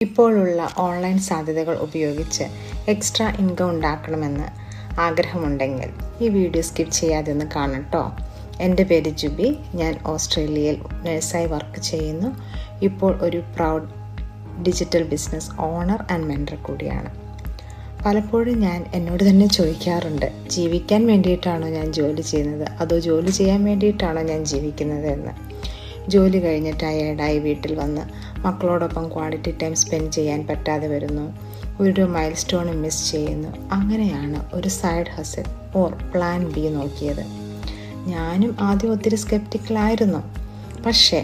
ഇപ്പോഴുള്ള ഓൺലൈൻ സാധ്യതകൾ ഉപയോഗിച്ച് എക്സ്ട്രാ ഇൻകം ഉണ്ടാക്കണമെന്ന് ആഗ്രഹമുണ്ടെങ്കിൽ ഈ വീഡിയോ സ്കിപ്പ് ചെയ്യാതെ ഒന്ന് കാണട്ടോ. എൻ്റെ പേര് ജുബി. ഞാൻ ഓസ്ട്രേലിയയിൽ നഴ്സായി വർക്ക് ചെയ്യുന്നു. ഇപ്പോൾ ഒരു proud digital business owner and mentor കൂടിയാണ്. പലപ്പോഴും ഞാൻ എന്നോട് തന്നെ ചോദിക്കാറുണ്ട്, ജീവിക്കാൻ വേണ്ടിയിട്ടാണോ ഞാൻ ജോലി ചെയ്യുന്നത്, അതോ ജോലി ചെയ്യാൻ വേണ്ടിയിട്ടാണോ ഞാൻ ജീവിക്കുന്നത് എന്ന്. ജോലി കഴിഞ്ഞ് ടയേർഡായി വീട്ടിൽ വന്ന് മക്കളോടൊപ്പം ക്വാളിറ്റി ടൈം സ്പെൻഡ് ചെയ്യാൻ പറ്റാതെ വരുന്നു. ഒരു മൈൽ സ്റ്റോൺ മിസ് ചെയ്യുന്നു. അങ്ങനെയാണ് ഒരു സൈഡ് ഹസൽ ഓർ പ്ലാൻ ബി നോക്കിയത്. ഞാനും ആദ്യം ഒത്തിരി സ്കെപ്റ്റിക്കലായിരുന്നു. പക്ഷേ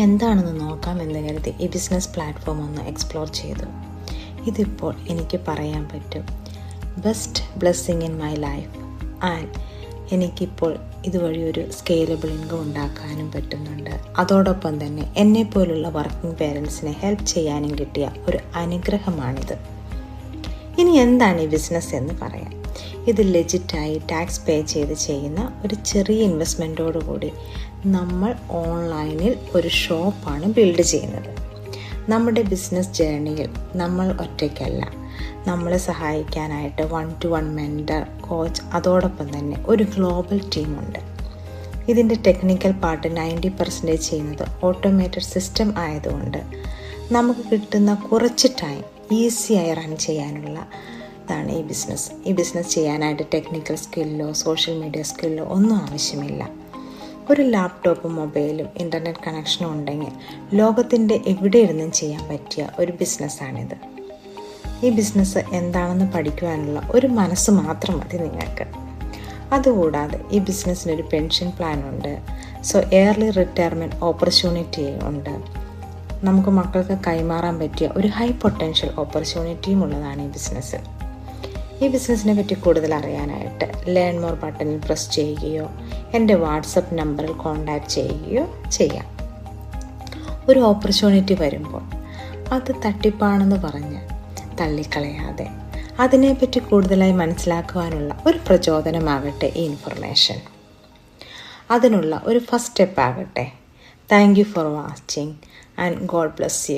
എന്താണെന്ന് നോക്കാമെന്ന് കരുതി ഈ ബിസിനസ് പ്ലാറ്റ്ഫോം ഒന്ന് എക്സ്പ്ലോർ ചെയ്തു. ഇതിപ്പോൾ എനിക്ക് പറയാൻ പറ്റും best blessing in my life. And എനിക്കിപ്പോൾ ഇതുവഴി ഒരു സ്കെയിലബിൾ ഇൻകം ഉണ്ടാക്കാനും പറ്റുന്നുണ്ട്. അതോടൊപ്പം തന്നെ എന്നെപ്പോലുള്ള വർക്കിംഗ് പേരൻസിനെ ഹെൽപ്പ് ചെയ്യാനും കിട്ടിയ ഒരു അനുഗ്രഹമാണിത്. ഇനി എന്താണ് ഈ ബിസിനസ് എന്ന് പറയാം. ഇത് ലെജിറ്റായി ടാക്സ് പേ ചെയ്ത് ചെയ്യുന്ന ഒരു ചെറിയ ഇൻവെസ്റ്റ്മെൻറ്റോടുകൂടി നമ്മൾ ഓൺലൈനിൽ ഒരു ഷോപ്പാണ് ബിൽഡ് ചെയ്യുന്നത്. നമ്മുടെ ബിസിനസ് ജേർണിയിൽ നമ്മൾ ഒറ്റയ്ക്കല്ല. നമ്മളെ സഹായിക്കാനായിട്ട് 1-to-1 മെൻറ്റർ, കോച്ച്, അതോടൊപ്പം തന്നെ ഒരു ഗ്ലോബൽ ടീമുണ്ട്. ഇതിൻ്റെ ടെക്നിക്കൽ പാർട്ട് 90% ചെയ്യുന്നത് ഓട്ടോമേറ്റഡ് സിസ്റ്റം ആയതുകൊണ്ട് നമുക്ക് കിട്ടുന്ന കുറച്ച് ടൈം ഈസിയായി റൺ ചെയ്യാനുള്ള ഇതാണ് ഈ ബിസിനസ്. ഈ ബിസിനസ് ചെയ്യാനായിട്ട് ടെക്നിക്കൽ സ്കില്ലോ സോഷ്യൽ മീഡിയ സ്കില്ലോ ഒന്നും ആവശ്യമില്ല. ഒരു ലാപ്ടോപ്പും മൊബൈലും ഇൻ്റർനെറ്റ് കണക്ഷനും ഉണ്ടെങ്കിൽ ലോകത്തിൻ്റെ എവിടെ ഇരുന്നും ചെയ്യാൻ പറ്റിയ ഒരു ബിസിനസ്സാണിത്. ഈ ബിസിനസ് എന്താണെന്ന് പഠിക്കുവാനുള്ള ഒരു മനസ്സ് മാത്രം മതി നിങ്ങൾക്ക്. അതുകൂടാതെ ഈ ബിസിനസ്സിനൊരു പെൻഷൻ പ്ലാൻ ഉണ്ട്. സോ ഏർലി റിട്ടയർമെൻറ്റ് ഓപ്പർച്യൂണിറ്റി ഉണ്ട്. നമുക്ക് മക്കൾക്ക് കൈമാറാൻ പറ്റിയ ഒരു ഹൈ പൊട്ടൻഷ്യൽ ഓപ്പർച്യൂണിറ്റിയും ഉള്ളതാണ് ഈ ബിസിനസ്. ഈ ബിസിനസ്സിനെ പറ്റി കൂടുതൽ അറിയാനായിട്ട് ലേൺ മോർ ബട്ടണിൽ പ്രസ് ചെയ്യുകയോ എൻ്റെ വാട്സപ്പ് നമ്പറിൽ കോൺടാക്റ്റ് ചെയ്യുകയോ ചെയ്യാം. ഒരു ഓപ്പർച്യൂണിറ്റി വരുമ്പോൾ അത് തട്ടിപ്പാണെന്ന് പറഞ്ഞ് തള്ളിക്കളയാതെ അതിനെപ്പറ്റി കൂടുതലായി മനസ്സിലാക്കുവാനുള്ള ഒരു പ്രചോദനമാകട്ടെ ഈ ഇൻഫർമേഷൻ. അതിനുള്ള ഒരു ഫസ്റ്റ് സ്റ്റെപ്പ് ആകട്ടെ. Thank you for watching and God bless you.